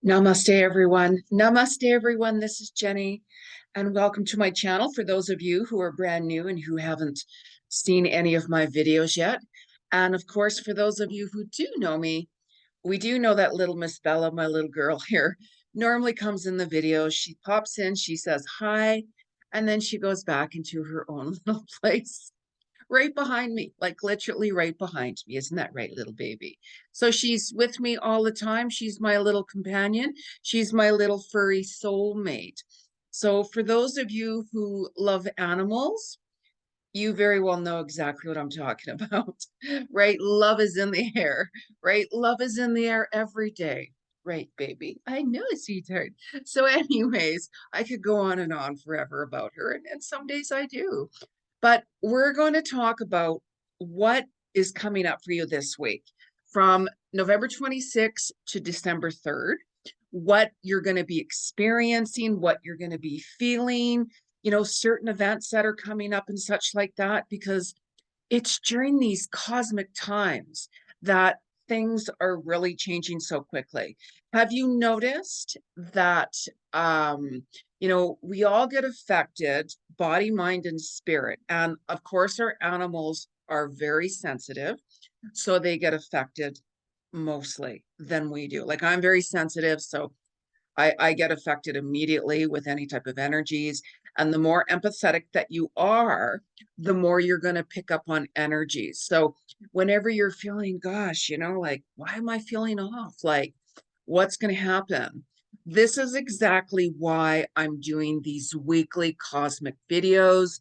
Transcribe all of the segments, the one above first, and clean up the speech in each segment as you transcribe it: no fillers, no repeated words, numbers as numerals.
Namaste, everyone. Namaste, everyone. This is Jenny, and welcome to my channel. For those of you who are brand new and who haven't seen any of my videos yet, and of course, for those of you who do know me, we do know that little Miss Bella, my little girl here, normally comes in the video. She pops in, she says hi, and then she goes back into her own little place right behind me, like literally right behind me. Isn't that right, little baby? So she's with me all the time. She's my little companion. She's my little furry soulmate. So for those of you who love animals, you very well know exactly what I'm talking about, right? Love is in the air, right? Love is in the air every day. Right, baby. I know, sweetheart. So, anyways, I could go on and on forever about her, and some days I do. But we're going to talk about what is coming up for you this week from November 26th to December 3rd, what you're going to be experiencing, what you're going to be feeling, certain events that are coming up and such like that, because it's during these cosmic times that things are really changing so quickly. Have you noticed that, we all get affected, body, mind, and spirit? And of course, our animals are very sensitive, so they get affected mostly than we do. Like I'm very sensitive, so I get affected immediately with any type of energies. And the more empathetic that you are, the more you're going to pick up on energies. So whenever you're feeling, gosh, like, why am I feeling off? Like, what's going to happen? This is exactly why I'm doing these weekly cosmic videos,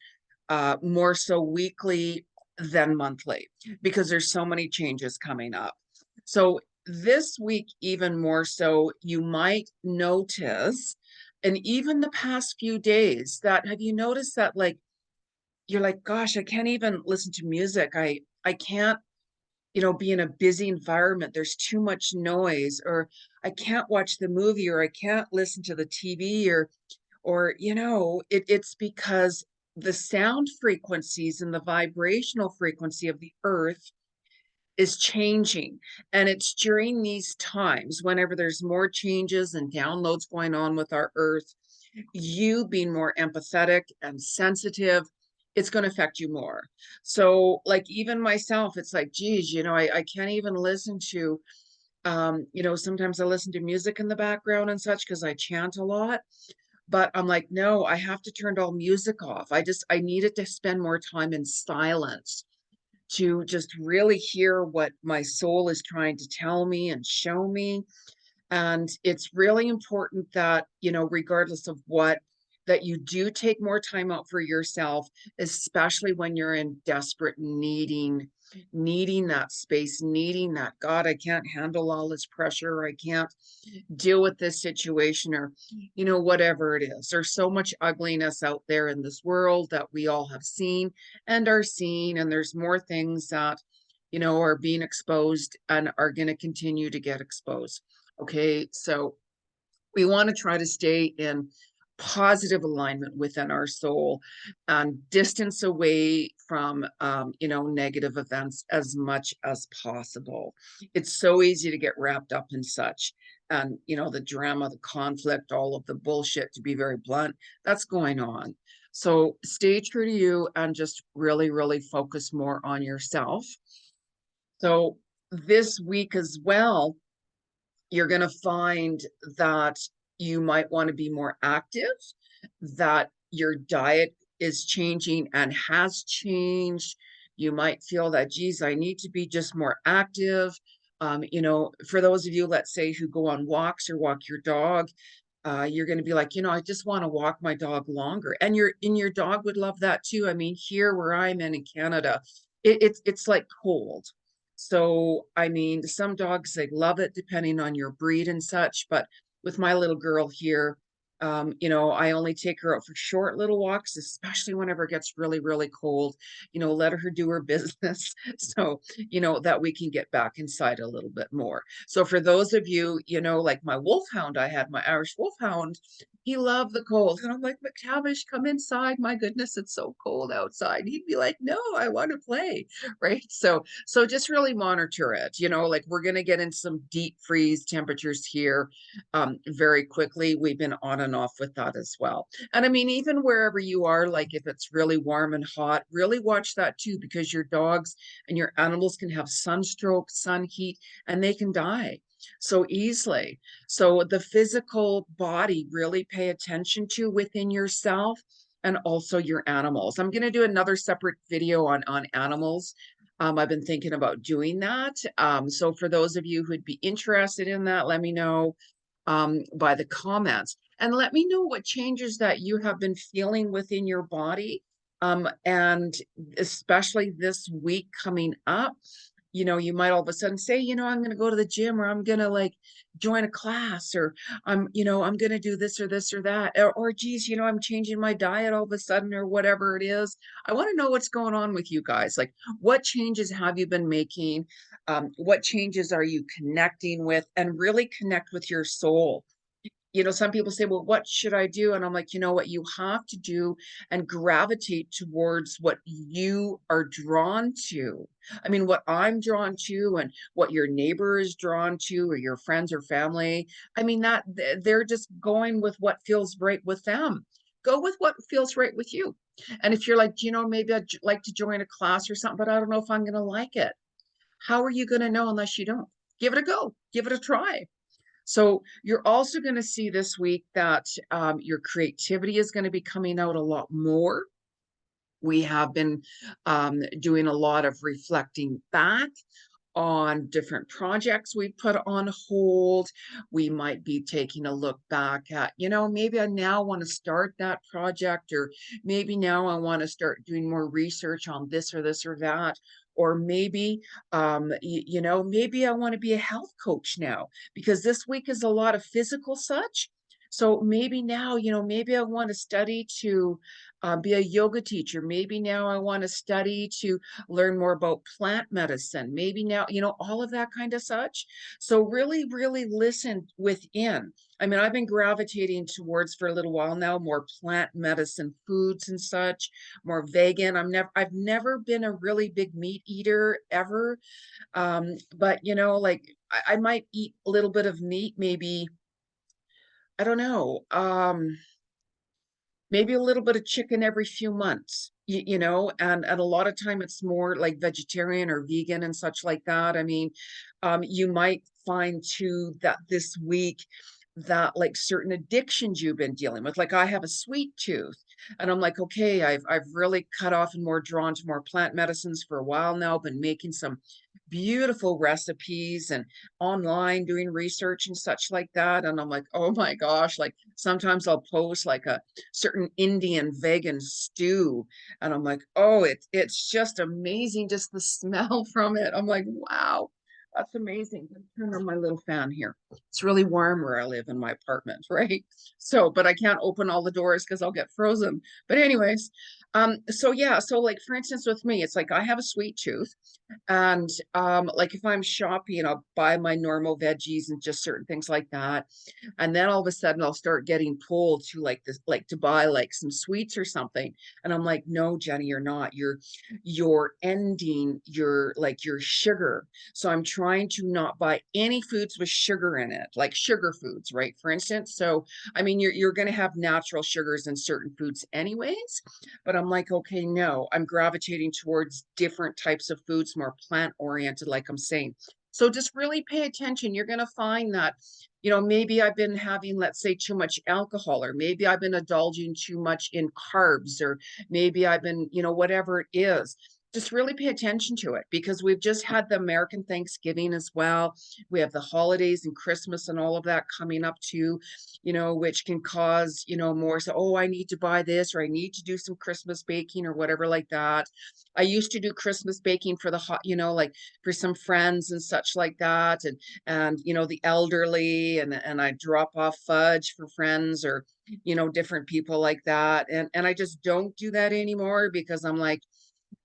more so weekly than monthly, because there's so many changes coming up. So this week, even more so, you might notice, and even the past few days, that have you noticed that, like, you're like, gosh, I can't even listen to music. I can't, be in a busy environment. There's too much noise, or I can't watch the movie, or I can't listen to the TV, it's because the sound frequencies and the vibrational frequency of the earth is changing. And it's during these times, whenever there's more changes and downloads going on with our earth, you being more empathetic and sensitive, it's going to affect you more. So, like, even myself, it's like, geez, I can't even listen to, sometimes I listen to music in the background and such because I chant a lot. But I'm like, no, I have to turn all music off. I needed to spend more time in silence to just really hear what my soul is trying to tell me and show me. And it's really important that, regardless of what, that you do take more time out for yourself, especially when you're in desperate needing that space, needing that, God, I can't handle all this pressure. I can't deal with this situation, or whatever it is. There's so much ugliness out there in this world that we all have seen and are seeing, and there's more things that are being exposed and are going to continue to get exposed. Okay, so we want to try to stay in positive alignment within our soul and distance away from negative events as much as possible. It's so easy to get wrapped up in such, and the drama, the conflict, all of the bullshit, to be very blunt, that's going on. So stay true to you and just really, really focus more on yourself. So this week as well, you're going to find that you might want to be more active, that your diet is changing and has changed. You might feel that, geez, I need to be just more active. For those of you, let's say, who go on walks or walk your dog, you're going to be like, I just want to walk my dog longer. And your dog would love that too. I mean, here where I'm in Canada, it's like cold. So, I mean, some dogs, they love it depending on your breed and such. But with my little girl here, I only take her out for short little walks, especially whenever it gets really, really cold, let her do her business. So, that we can get back inside a little bit more. So for those of you, like my wolfhound, I had my Irish wolfhound, He loved the cold. And I'm like, McTavish, come inside. My goodness, it's so cold outside. He'd be like, no, I want to play. Right. So just really monitor it. Like we're gonna get in some deep freeze temperatures here very quickly. We've been on and off with that as well. And I mean, even wherever you are, like if it's really warm and hot, really watch that too, because your dogs and your animals can have sunstroke, sun heat, and they can die so easily. So the physical body, really pay attention to within yourself and also your animals. I'm going to do another separate video on animals. I've been thinking about doing that. So for those of you who'd be interested in that, let me know by the comments. And let me know what changes that you have been feeling within your body. And especially this week coming up, you might all of a sudden say, I'm going to go to the gym, or I'm going to like join a class, or I'm going to do this or this or that, or geez, I'm changing my diet all of a sudden, or whatever it is. I want to know what's going on with you guys. Like, what changes have you been making? What changes are you connecting with, and really connect with your soul? Some people say, well, what should I do? And I'm like, what you have to do and gravitate towards what you are drawn to. I mean, what I'm drawn to and what your neighbor is drawn to, or your friends or family. I mean, that they're just going with what feels right with them. Go with what feels right with you. And if you're like, maybe I'd like to join a class or something, but I don't know if I'm going to like it. How are you going to know unless you don't? Give it a go, give it a try. So you're also going to see this week that your creativity is going to be coming out a lot more. We have been doing a lot of reflecting back on different projects we put on hold. We might be taking a look back at, maybe I now want to start that project, or maybe now I want to start doing more research on this or this or that. Or maybe, maybe I want to be a health coach now, because this week is a lot of physical such. So maybe now, maybe I want to study to be a yoga teacher. Maybe now I want to study to learn more about plant medicine. Maybe now, all of that kind of such. So really, really listen within. I mean, I've been gravitating towards for a little while now more plant medicine foods and such, more vegan. I've never been a really big meat eater ever. But like I might eat a little bit of meat, maybe, I don't know. Maybe a little bit of chicken every few months, and a lot of time it's more like vegetarian or vegan and such like that. I mean, you might find too that this week that like certain addictions you've been dealing with, like I have a sweet tooth, and I'm like, okay, I've really cut off and more drawn to more plant medicines for a while now, been making some beautiful recipes and online doing research and such like that. And I'm like, oh my gosh, like sometimes I'll post like a certain Indian vegan stew. And I'm like, oh, it's just amazing, just the smell from it. I'm like, wow, that's amazing. Turn on my little fan here. It's really warm where I live in my apartment, right? So, but I can't open all the doors because I'll get frozen. But anyways, so yeah, so like for instance, with me, it's like I have a sweet tooth. And like if I'm shopping, I'll buy my normal veggies and just certain things like that. And then all of a sudden I'll start getting pulled to like this, like to buy like some sweets or something. And I'm like, no, Jenny, you're not. You're ending your sugar. So I'm trying to not buy any foods with sugar in it, like sugar foods, right? For instance. So I mean you're gonna have natural sugars in certain foods anyways. But I'm like, okay, no, I'm gravitating towards different types of foods, more plant oriented, like I'm saying. So just really pay attention. You're going to find that, maybe I've been having, let's say, too much alcohol, or maybe I've been indulging too much in carbs, or maybe I've been, whatever it is. Just really pay attention to it, because we've just had the American Thanksgiving as well. We have the holidays and Christmas and all of that coming up too, which can cause, more. So, oh, I need to buy this, or I need to do some Christmas baking or whatever like that. I used to do Christmas baking for the hot, like for some friends and such like that. And, the elderly, and I drop off fudge for friends, or, different people like that. And I just don't do that anymore, because I'm like,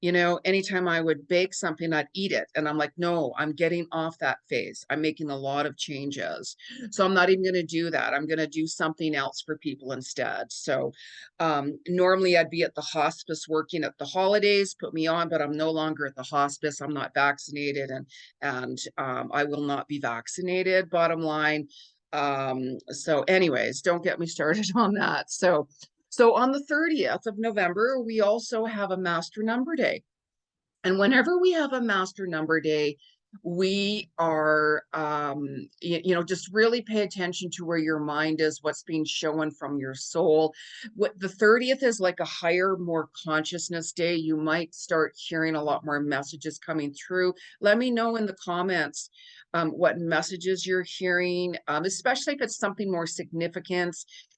You know, anytime I would bake something, I'd eat it. And I'm like, no, I'm getting off that phase. I'm making a lot of changes. So I'm not even going to do that. I'm going to do something else for people instead. So normally I'd be at the hospice working at the holidays, put me on, but I'm no longer at the hospice. I'm not vaccinated and I will not be vaccinated, bottom line. So anyways, don't get me started on that. So on the 30th of November, we also have a Master Number Day. And whenever we have a Master Number Day, we are, just really pay attention to where your mind is, what's being shown from your soul. What the 30th is like a higher, more consciousness day. You might start hearing a lot more messages coming through. Let me know in the comments what messages you're hearing, especially if it's something more significant.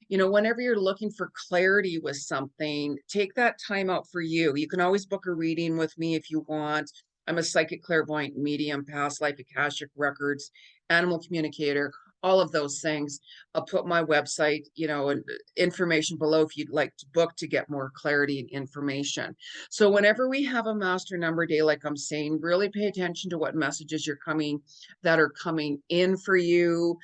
You know, whenever you're looking for clarity with something, take that time out for you. You can always book a reading with me if you want. I'm a psychic, clairvoyant, medium, past life, Akashic records, animal communicator, all of those things. I'll put my website, and information below if you'd like to book to get more clarity and information. So whenever we have a Master Number Day, like I'm saying, really pay attention to what messages that are coming in for you.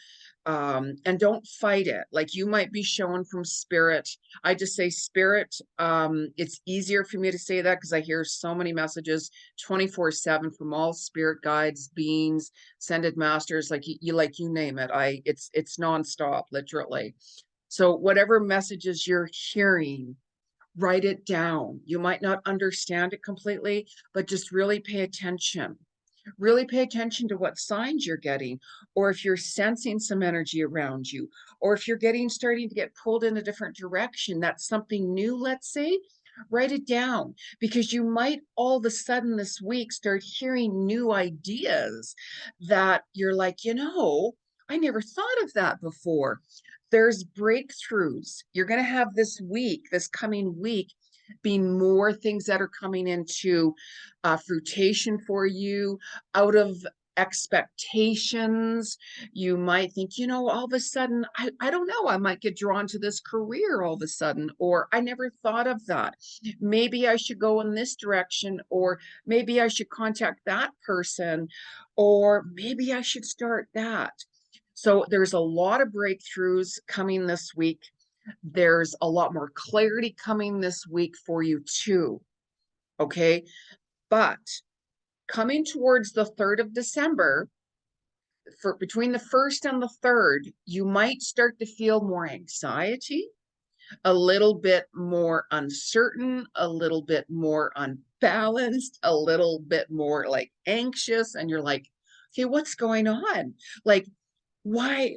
And don't fight it. Like you might be shown from spirit. I just say spirit. It's easier for me to say that because I hear so many messages 24/7 from all spirit guides, beings, ascended masters, like you name it. It's nonstop, literally. So whatever messages you're hearing, write it down. You might not understand it completely, but just really pay attention. Really pay attention to what signs you're getting, or if you're sensing some energy around you, or if you're starting to get pulled in a different direction, that's something new, let's say, write it down because you might all of a sudden this week start hearing new ideas that you're like, I never thought of that before. There's breakthroughs. You're going to have this coming week, being more things that are coming into fruition for you out of expectations. You might think, all of a sudden, I don't know, I might get drawn to this career all of a sudden, or I never thought of that. Maybe I should go in this direction, or maybe I should contact that person, or maybe I should start that. So there's a lot of breakthroughs coming this week. There's a lot more clarity coming this week for you too. Okay. But coming towards the 3rd of December, for between the 1st and the 3rd, you might start to feel more anxiety, a little bit more uncertain, a little bit more unbalanced, a little bit more like anxious. And you're like, okay, what's going on? Like, why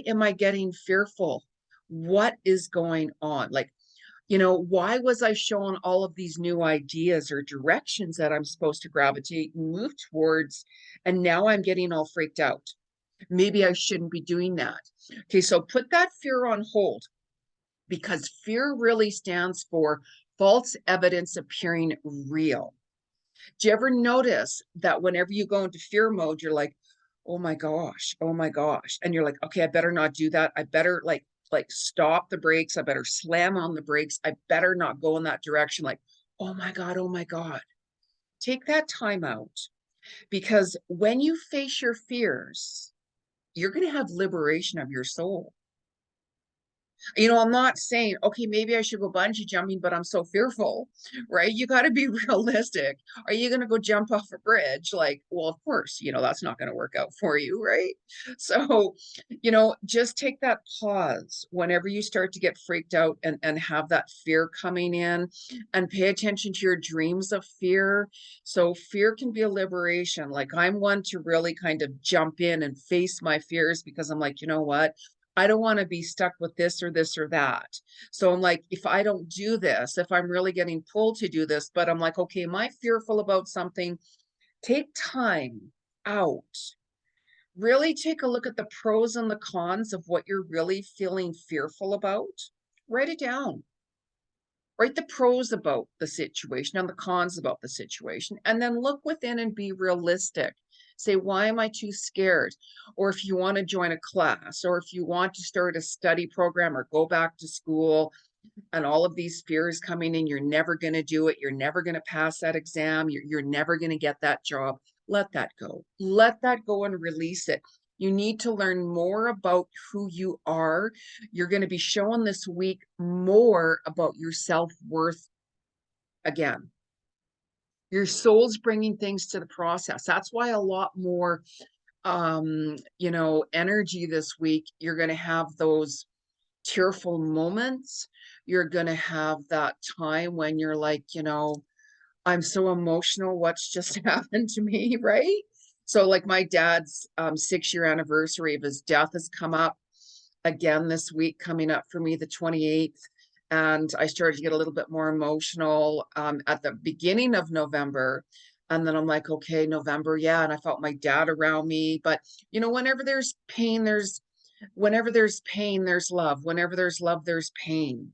am I getting fearful? What is going on? Like, why was I shown all of these new ideas or directions that I'm supposed to gravitate and move towards? And now I'm getting all freaked out. Maybe I shouldn't be doing that. Okay, so put that fear on hold because fear really stands for false evidence appearing real. Do you ever notice that whenever you go into fear mode, you're like, oh my gosh, oh my gosh. And you're like, okay, I better not do that. I better like stop the brakes. I better slam on the brakes. I better not go in that direction. Like, oh my God, oh my God. Take that time out because when you face your fears, you're going to have liberation of your soul. I'm not saying, okay, maybe I should go bungee jumping, but I'm so fearful, right? You got to be realistic. Are you going to go jump off a bridge? Like, well, of course, that's not going to work out for you, right? So, just take that pause whenever you start to get freaked out and have that fear coming in and pay attention to your dreams of fear. So, fear can be a liberation. Like, I'm one to really kind of jump in and face my fears because I'm like, you know what? I don't want to be stuck with this or this or that. So I'm like, if I don't do this, if I'm really getting pulled to do this, but I'm like, okay, am I fearful about something? Take time out. Really take a look at the pros and the cons of what you're really feeling fearful about. Write it down. Write the pros about the situation and the cons about the situation, and then look within and be realistic. Say, why am I too scared? Or if you want to join a class, or if you want to start a study program or go back to school, and all of these fears coming in. You're never going to do it. You're never going to pass that exam. You're never going to get that job. Let that go. Let that go and release it. You need to learn more about who you are. You're going to be shown this week more about your self-worth again. Your soul's bringing things to the process. That's why a lot more energy this week. You're going to have those tearful moments. You're going to have that time when you're like, I'm so emotional. What's just happened to me, right? So, like my dad's 6-year anniversary of his death has come up again this week, coming up for me the 28th. And I started to get a little bit more emotional at the beginning of November. And then I'm like, okay, November, yeah. And I felt my dad around me. But, whenever there's pain, whenever there's pain, there's love. Whenever there's love, there's pain.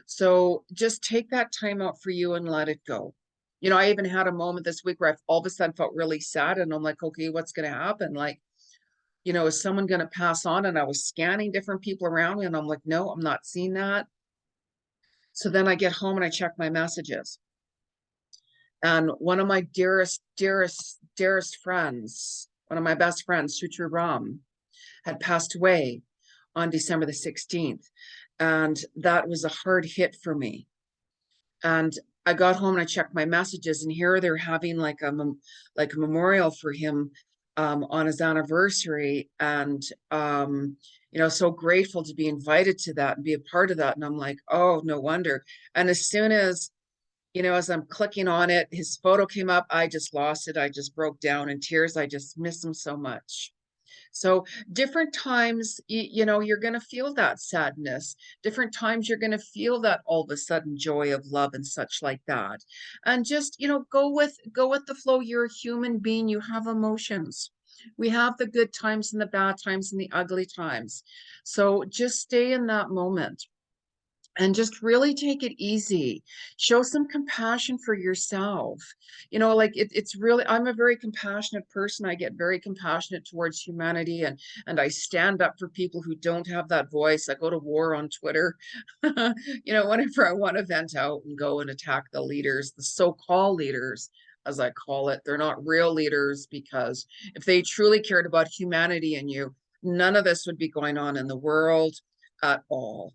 So just take that time out for you and let it go. I even had a moment this week where I all of a sudden felt really sad, and I'm like, okay, what's going to happen? Like, is someone going to pass on? And I was scanning different people around me, and I'm like, no, I'm not seeing that. So then I get home and I check my messages. And one of my dearest friends, one of my best friends, Sutru Ram, had passed away on December the 16th. And that was a hard hit for me. And I got home and I checked my messages, and here they're having like a memorial for him on his anniversary. And so grateful to be invited to that and be a part of that. And I'm like, oh, no wonder. And as soon as I'm clicking on it, his photo came up. I just lost it. I just broke down in tears. I just miss him so much. So different times, you're going to feel that sadness. Different times, you're going to feel that all of a sudden joy of love and such like that. And just, go with the flow. You're a human being. You have emotions. We have the good times and the bad times and the ugly times. So just stay in that moment and just really take it easy. Show some compassion for yourself. Like it's really, I'm a very compassionate person. I get very compassionate towards humanity, and I stand up for people who don't have that voice. I go to war on Twitter. Whenever I want to vent out and go and attack the leaders, the so-called leaders, as I call it. They're not real leaders, because if they truly cared about humanity and you, none of this would be going on in the world at all.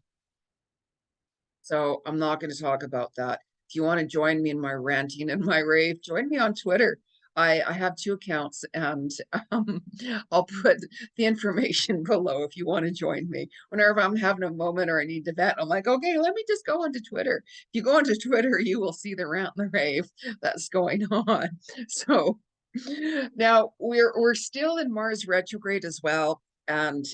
So I'm not going to talk about that. If you want to join me in my ranting and my rave, join me on Twitter. I have 2 accounts, and I'll put the information below if you want to join me. Whenever I'm having a moment or I need to vent, I'm like, okay, let me just go onto Twitter. If you go onto Twitter, you will see the rant and the rave that's going on. So now we're still in Mars retrograde as well, and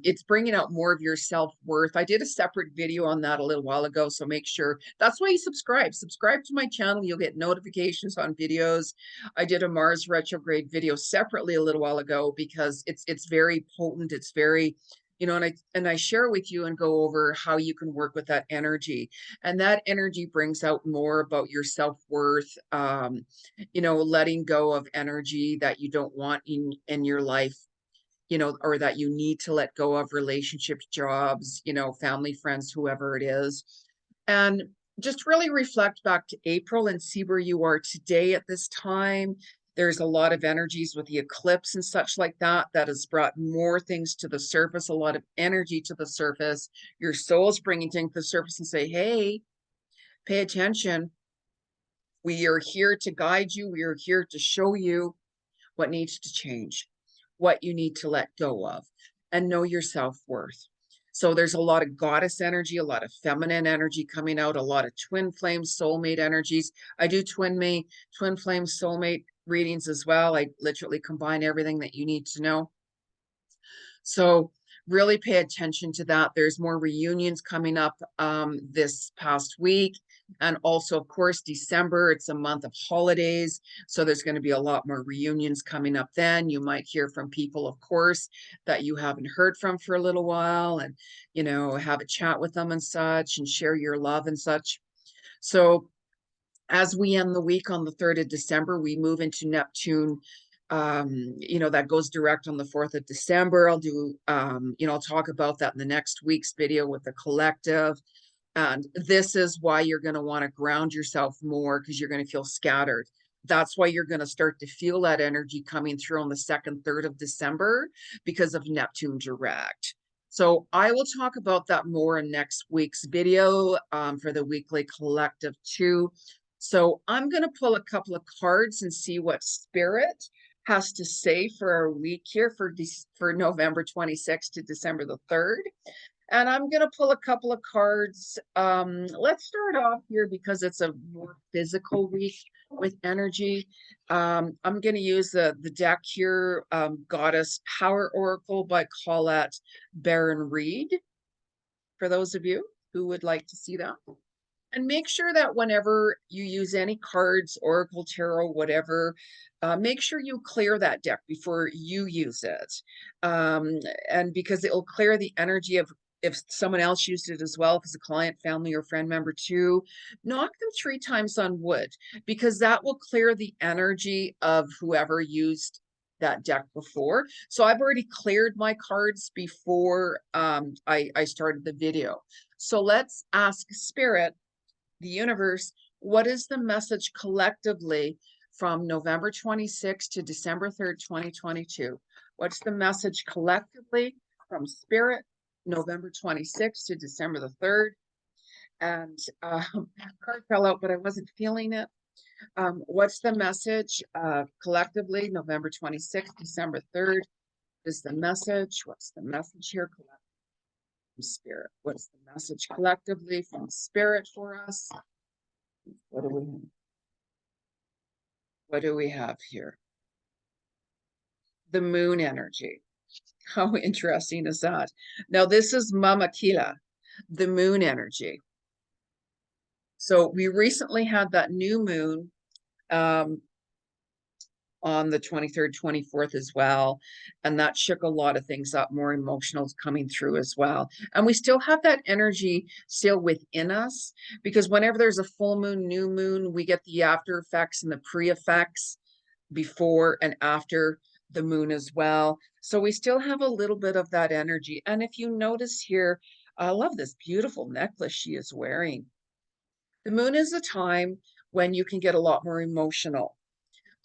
it's bringing out more of your self-worth. I did a separate video on that a little while ago, so make sure that's why you subscribe to my channel. You'll get notifications on videos. I did a Mars retrograde video separately a little while ago because it's very potent. It's very, and I share with you and go over how you can work with that energy, and that energy brings out more about your self-worth. Letting go of energy that you don't want in your life, or that you need to let go of: relationships, jobs, family, friends, whoever it is. And just really reflect back to April and see where you are today at this time. There's a lot of energies with the eclipse and such like that has brought more things to the surface, a lot of energy to the surface. Your soul's bringing things to the surface and say, hey, pay attention. We are here to guide you. We are here to show you what needs to change, what you need to let go of, and know your self-worth. So there's a lot of goddess energy, a lot of feminine energy coming out, a lot of twin flame soulmate energies. I do twin flame soulmate readings as well. I literally combine everything that you need to know. So really pay attention to that. There's more reunions coming up this past week. And also, of course, December, it's a month of holidays. So there's going to be a lot more reunions coming up then. You might hear from people, of course, that you haven't heard from for a little while, and, have a chat with them and such, and share your love and such. So as we end the week on the 3rd of December, we move into Neptune. That goes direct on the 4th of December. I'll do, I'll talk about that in the next week's video with the collective. And this is why you're going to want to ground yourself more, because you're going to feel scattered. That's why you're going to start to feel that energy coming through on the 2nd, 3rd of December because of Neptune direct. So I will talk about that more in next week's video for the weekly collective too. So I'm going to pull a couple of cards and see what Spirit has to say for our week here for November 26th to December the 3rd. And I'm going to pull a couple of cards. Let's start off here because it's a more physical week with energy. I'm going to use the deck here, Goddess Power Oracle by Colette Baron Reed, for those of you who would like to see that. And make sure that whenever you use any cards, Oracle, Tarot, whatever, make sure you clear that deck before you use it. And because it will clear the energy of if someone else used it as well, if it's a client, family, or friend member too, knock them 3 times on wood, because that will clear the energy of whoever used that deck before. So I've already cleared my cards before I started the video. So let's ask Spirit, the universe, what is the message collectively from November 26th to December 3rd, 2022? What's the message collectively from Spirit, November 26th to December the 3rd? And card fell out, but I wasn't feeling it. What's the message collectively, November 26th, December 3rd? Is the message? What's the message here collectively from Spirit? What's the message collectively from Spirit for us? What do we have? What do we have here? The moon energy. How interesting is that? Now, this is Mama Kila, the moon energy. So we recently had that new moon on the 23rd, 24th as well. And that shook a lot of things up, more emotionals coming through as well. And we still have that energy still within us, because whenever there's a full moon, new moon, we get the after effects and the pre-effects before and after the moon as well. So we still have a little bit of that energy. And if you notice here, I love this beautiful necklace she is wearing. The moon is a time when you can get a lot more emotional.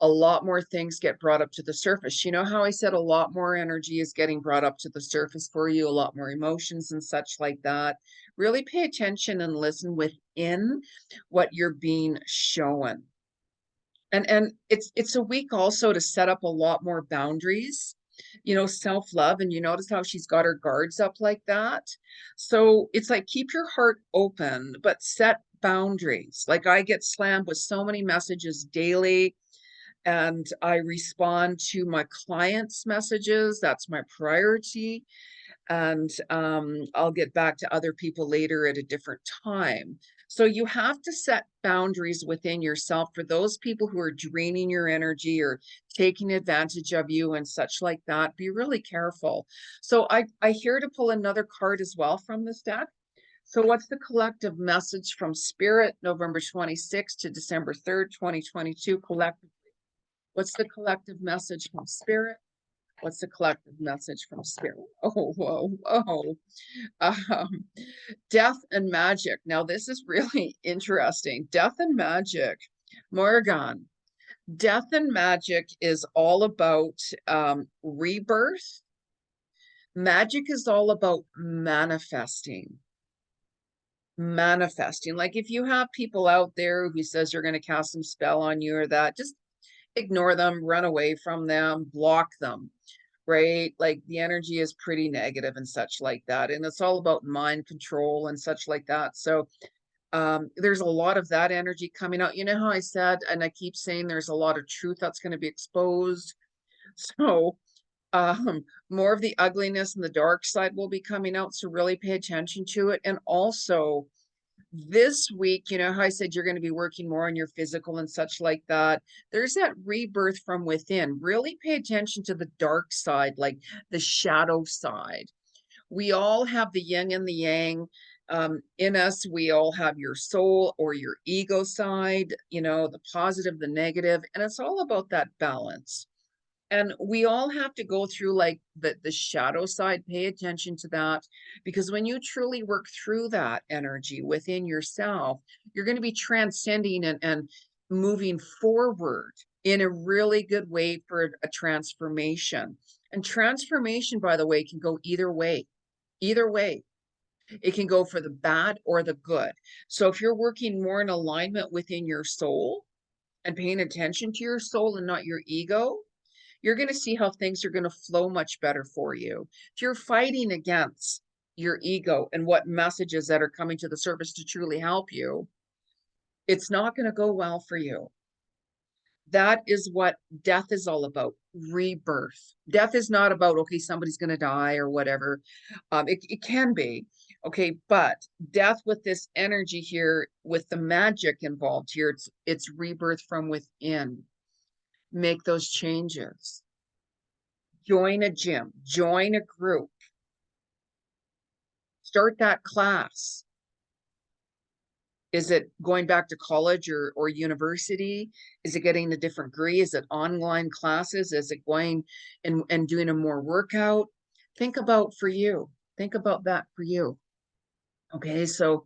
A lot more things get brought up to the surface. You know how I said a lot more energy is getting brought up to the surface for you, a lot more emotions and such like that. Really pay attention and listen within what you're being shown. And it's a week also to set up a lot more boundaries, self-love. And you notice how she's got her guards up like that. So it's like, keep your heart open, but set boundaries. Like, I get slammed with so many messages daily, and I respond to my clients' messages. That's my priority. And I'll get back to other people later at a different time. So you have to set boundaries within yourself for those people who are draining your energy or taking advantage of you and such like that. Be really careful. So I here to pull another card as well from this deck. So what's the collective message from Spirit, November 26th to December 3rd, 2022 collectively? What's the collective message from Spirit? What's the collective message from Spirit? Oh, whoa, oh. Um, Death and magic. Now, this is really interesting. Death and magic. Morgan. Death and magic is all about rebirth. Magic is all about manifesting. Manifesting. Like, if you have people out there who says you're going to cast some spell on you or that, just ignore them, run away from them, block them, right? Like, the energy is pretty negative and such like that. And it's all about mind control and such like that. So there's a lot of that energy coming out. You know how I said, and I keep saying, there's a lot of truth that's going to be exposed. So more of the ugliness and the dark side will be coming out. So really pay attention to it. And also, this week, you know how I said you're going to be working more on your physical and such like that. There's that rebirth from within. Really pay attention to the dark side, like the shadow side. We all have the yin and the yang in us. We all have your soul or your ego side, the positive, the negative, and it's all about that balance. And we all have to go through like the shadow side. Pay attention to that, because when you truly work through that energy within yourself, you're going to be transcending and moving forward in a really good way for a transformation. And transformation, by the way, can go either way. Either way. It can go for the bad or the good. So if you're working more in alignment within your soul and paying attention to your soul and not your ego, you're going to see how things are going to flow much better for you. If you're fighting against your ego and what messages that are coming to the surface to truly help you, it's not going to go well for you. That is what death is all about, rebirth. Death is not about, okay, somebody's going to die or whatever. It can be, okay, but death with this energy here, with the magic involved here, it's rebirth from within. Make those changes. Join a gym, join a group, start that class. Is it going back to college or university? Is it getting a different degree? Is it online classes? Is it going and doing a more workout? Think about for you. Think about that for you. Okay, so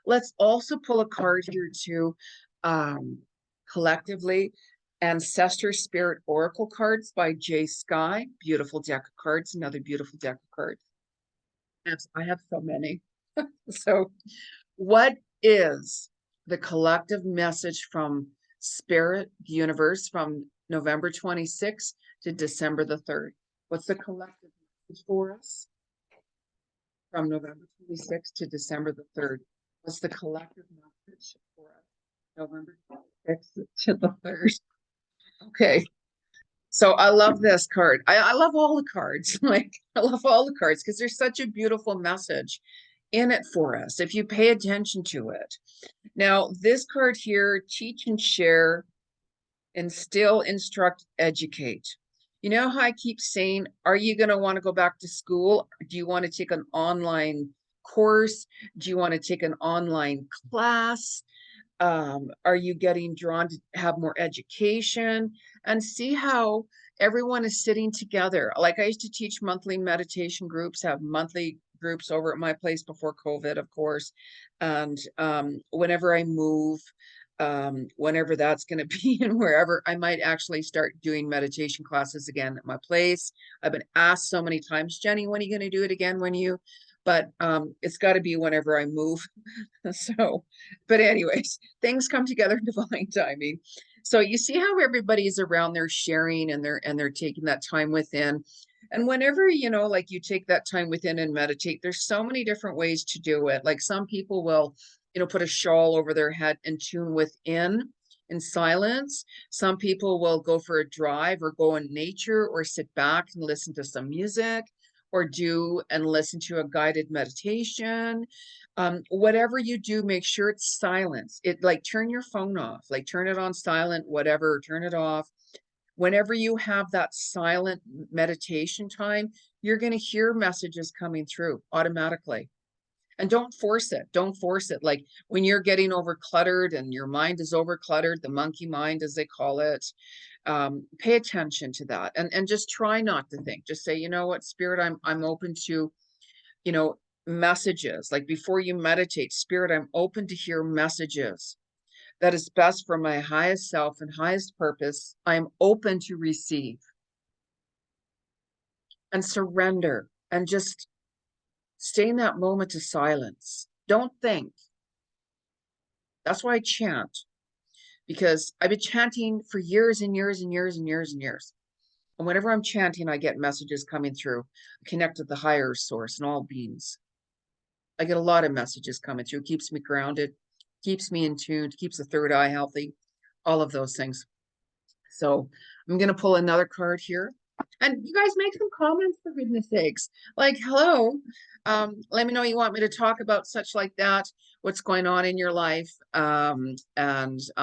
let's also pull a card here too, collectively. Ancestor Spirit Oracle cards by Jay Sky. Beautiful deck of cards. Another beautiful deck of cards. I have so many. So, what is the collective message from Spirit Universe from November 26th to December the 3rd? What's the collective message for us from November 26th to December the 3rd? What's the collective message for us? November 26th to the 3rd. Okay. So I love this card. I love all the cards. Like, I love all the cards because there's such a beautiful message in it for us if you pay attention to it. Now, this card here, teach and share, instill, instruct, educate. You know how I keep saying, are you going to want to go back to school? Do you want to take an online course? Do you want to take an online class? Are you getting drawn to have more education? And see how everyone is sitting together. Like, I used to teach monthly meditation groups, have monthly groups over at my place before COVID, of course. And whenever I move, whenever that's going to be and wherever, I might actually start doing meditation classes again at my place. I've been asked so many times, Jenny, when are you going to do it again? But it's got to be whenever I move. So, but anyways, things come together in divine timing. So you see how everybody's around there sharing and they're taking that time within. And whenever, like you take that time within and meditate, there's so many different ways to do it. Like some people will, put a shawl over their head and tune within in silence. Some people will go for a drive or go in nature or sit back and listen to some music or do and listen to a guided meditation. Whatever you do, make sure it's silence. It like turn your phone off, like turn it on silent, whatever, turn it off. Whenever you have that silent meditation time, you're going to hear messages coming through automatically. And don't force it. Don't force it. Like when you're getting over cluttered and your mind is over cluttered, the monkey mind, as they call it, pay attention to that and just try not to think. Just say, you know what, Spirit, I'm open to, you know, messages. Like before you meditate, Spirit, I'm open to hear messages that is best for my highest self and highest purpose. I'm open to receive and surrender and just stay in that moment of silence. Don't think. That's why I chant, because I've been chanting for years and years and years and years and years. And whenever I'm chanting, I get messages coming through. I connect with the higher source and all beings. I get a lot of messages coming through. It keeps me grounded, keeps me in tune, keeps the third eye healthy, all of those things. So I'm going to pull another card here. And you guys make some comments, for goodness sakes. Like, hello, let me know you want me to talk about such like that, what's going on in your life. And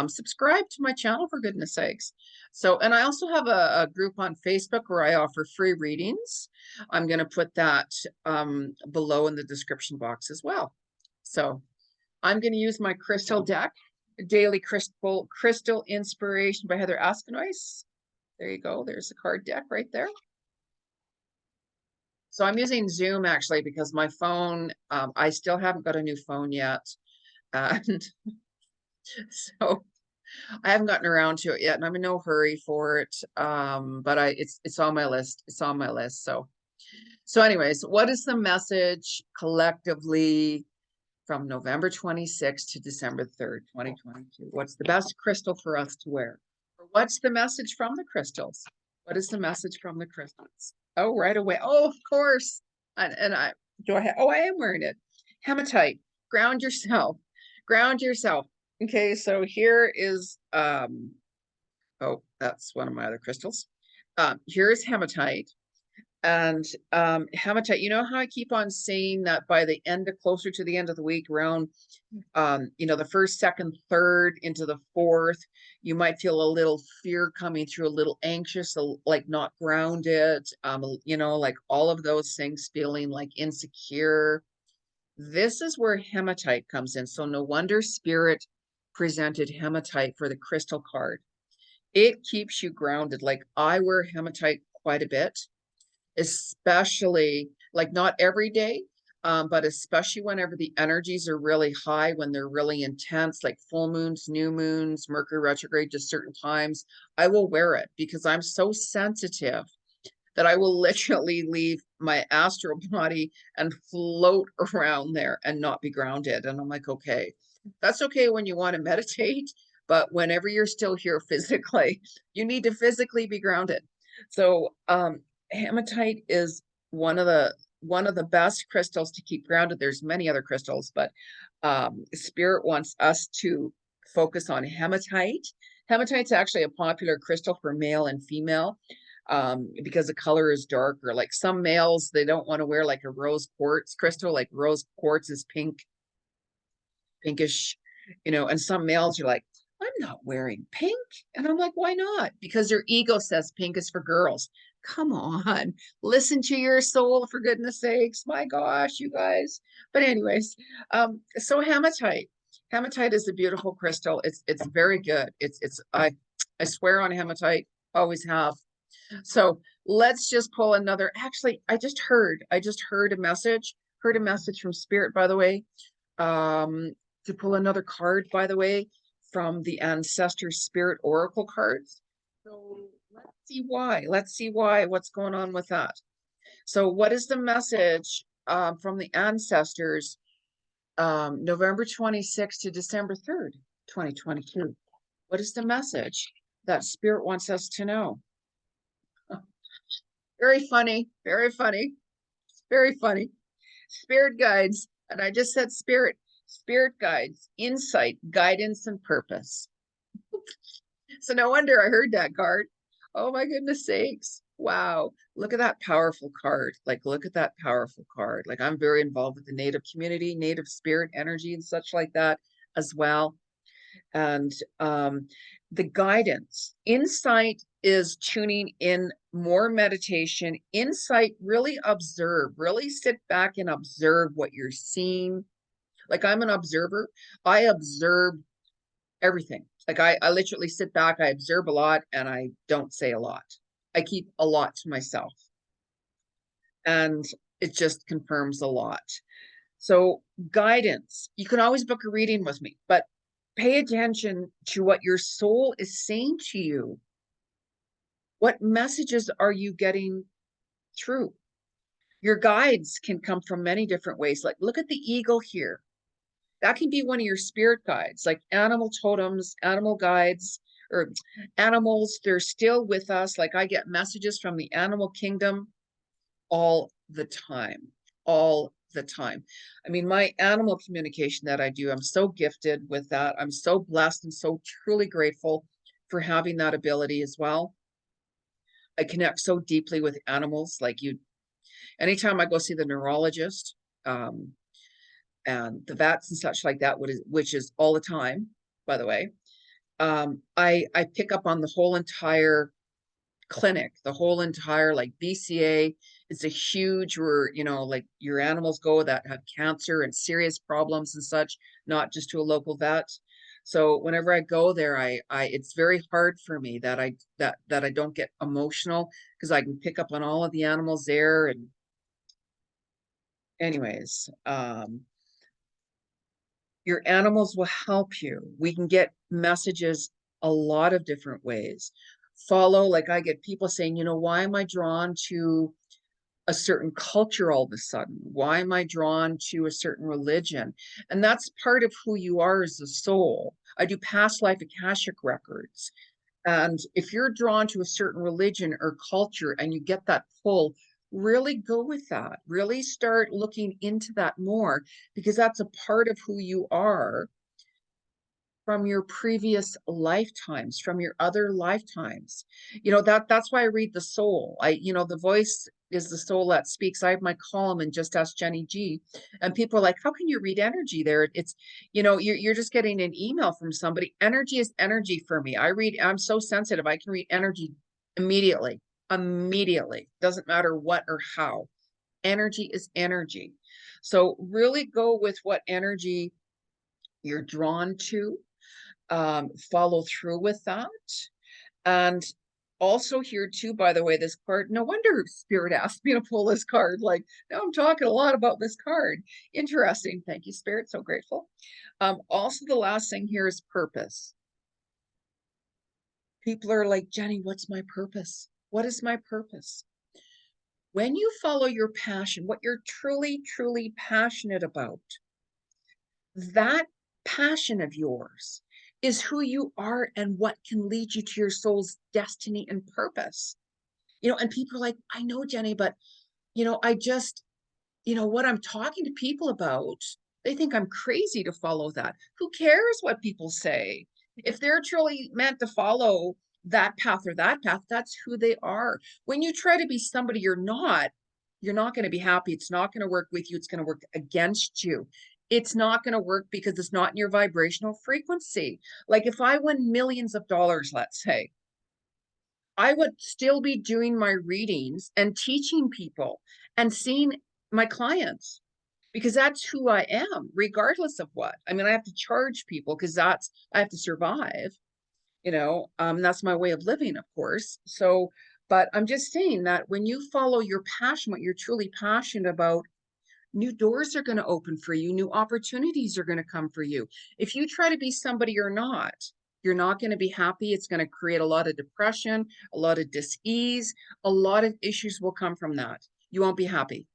subscribe to my channel, for goodness sakes. So, and I also have a group on Facebook where I offer free readings. I'm going to put that below in the description box as well. So I'm going to use my crystal deck, Daily Crystal Inspiration by Heather Aspenoise. There you go. There's the card deck right there. So I'm using Zoom actually because my phone, I still haven't got a new phone yet. And so I haven't gotten around to it yet, and I'm in no hurry for it. But it's on my list. It's on my list. So anyways, what is the message collectively from November 26th to December 3rd, 2022? What's the best crystal for us to wear? Or what's the message from the crystals? What is the message from the crystals? Oh, right away. Oh, of course. And I do I have, oh, I am wearing it. Hematite. Ground yourself. Ground yourself. Okay, so here is oh, that's one of my other crystals. Here is hematite. And hematite, you know how I keep on saying that by the end of closer to the end of the week, around the first, second, third into the fourth, you might feel a little fear coming through, a little anxious, like not grounded, like all of those things, feeling like insecure. This is where hematite comes in. So no wonder Spirit presented hematite for the crystal card. It keeps you grounded. Like I wear hematite quite a bit, especially like not every day, but especially whenever the energies are really high, when they're really intense, like full moons, new moons, Mercury retrograde, just certain times, I will wear it because I'm so sensitive that I will literally leave my astral body and float around there and not be grounded. And I'm like, okay, that's okay when you want to meditate, but whenever you're still here physically, you need to physically be grounded. So hematite is one of the best crystals to keep grounded. There's many other crystals, but Spirit wants us to focus on hematite. Hematite's actually a popular crystal for male and female, because the color is darker. Like some males, they don't want to wear like a rose quartz crystal. Like rose quartz is pinkish, and some males are like, I'm not wearing pink. And I'm like, why not? Because their ego says pink is for girls. Come on, listen to your soul for goodness sakes. My gosh, you guys. But anyways, so hematite. Hematite is a beautiful crystal. It's very good. I swear on hematite, always have. So let's just pull another. Actually, I just heard a message from Spirit, by the way, to pull another card, by the way, from the Ancestor Spirit Oracle cards. So let's see why, what's going on with that. So what is the message from the ancestors, November 26th to December 3rd, 2022? What is the message that Spirit wants us to know? Very funny, very funny, very funny. Spirit guides, and I just said spirit guides, insight, guidance, and purpose. So no wonder I heard that card. Oh my goodness sakes. Wow. Look at that powerful card. Like, look at that powerful card. Like, I'm very involved with the Native community, Native spirit energy, and such like that as well. And the guidance, insight is tuning in, more meditation, insight, really observe, really sit back and observe what you're seeing. Like I'm an observer. I observe everything. Like I literally sit back, I observe a lot, and I don't say a lot. I keep a lot to myself. And it just confirms a lot. So guidance, you can always book a reading with me, but pay attention to what your soul is saying to you. What messages are you getting through? Your guides can come from many different ways. Like, look at the eagle here. That can be one of your spirit guides, like animal totems, animal guides, or animals. They're still with us. Like, I get messages from the animal kingdom all the time, all the time. I mean, my animal communication that I do, I'm so gifted with that. I'm so blessed and so truly grateful for having that ability as well. I connect so deeply with animals. Like you, anytime I go see the neurologist, and the vets and such like that, which is all the time, by the way, I pick up on the whole entire clinic, the whole entire like BCA. It's a huge where, like your animals go that have cancer and serious problems and such, not just to a local vet. So whenever I go there, it's very hard for me that I don't get emotional because I can pick up on all of the animals there. And anyways, your animals will help you. We can get messages a lot of different ways. Follow, like I get people saying, why am I drawn to a certain culture all of a sudden? Why am I drawn to a certain religion? And that's part of who you are as a soul. I do past life Akashic records. And if you're drawn to a certain religion or culture and you get that pull, really go with that. Really start looking into that more because that's a part of who you are from your previous lifetimes, from your other lifetimes. That's why I read the soul. The voice is the soul that speaks. I have my column in Just Ask Jenny G, and people are like, how can you read energy there? It's, you're just getting an email from somebody. Energy is energy for me. I'm so sensitive. I can read energy immediately. Immediately. Doesn't matter what or how. Energy is energy. So really go with what energy you're drawn to, follow through with that. And also here too, by the way, this card, no wonder Spirit asked me to pull this card. Like, now I'm talking a lot about this card. Interesting. Thank you, Spirit. So grateful. Also, the last thing here is purpose. People are like, Jenny, what's my purpose? What is my purpose? When you follow your passion, what you're truly, truly passionate about, that passion of yours is who you are and what can lead you to your soul's destiny and purpose. And people are like, I know, Jenny, but, I just, what I'm talking to people about, they think I'm crazy to follow that. Who cares what people say? If they're truly meant to follow that path or that path, that's who they are. When you try to be somebody you're not going to be happy. It's not going to work with you. It's going to work against you. It's not going to work because it's not in your vibrational frequency. Like if I won millions of dollars, let's say, I would still be doing my readings and teaching people and seeing my clients because that's who I am, regardless of what. I mean, I have to charge people because I have to survive, that's my way of living, of course. So, but I'm just saying that when you follow your passion, what you're truly passionate about, new doors are going to open for you. New opportunities are going to come for you. If you try to be somebody you're not going to be happy. It's going to create a lot of depression, a lot of dis-ease, a lot of issues will come from that. You won't be happy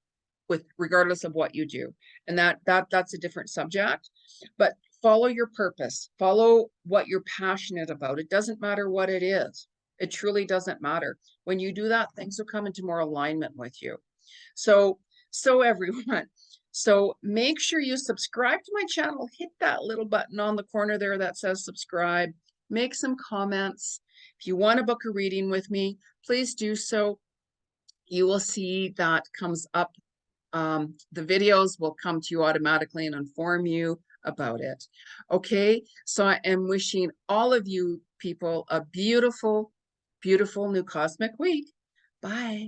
with regardless of what you do. And that's a different subject, but follow your purpose, follow what you're passionate about. It doesn't matter what it is. It truly doesn't matter. When you do that, things will come into more alignment with you. So everyone, so make sure you subscribe to my channel, hit that little button on the corner there that says subscribe, make some comments. If you want to book a reading with me, please do so. You will see that comes up. The videos will come to you automatically and inform you about it. Okay, so I am wishing all of you people a beautiful, beautiful new cosmic week. Bye.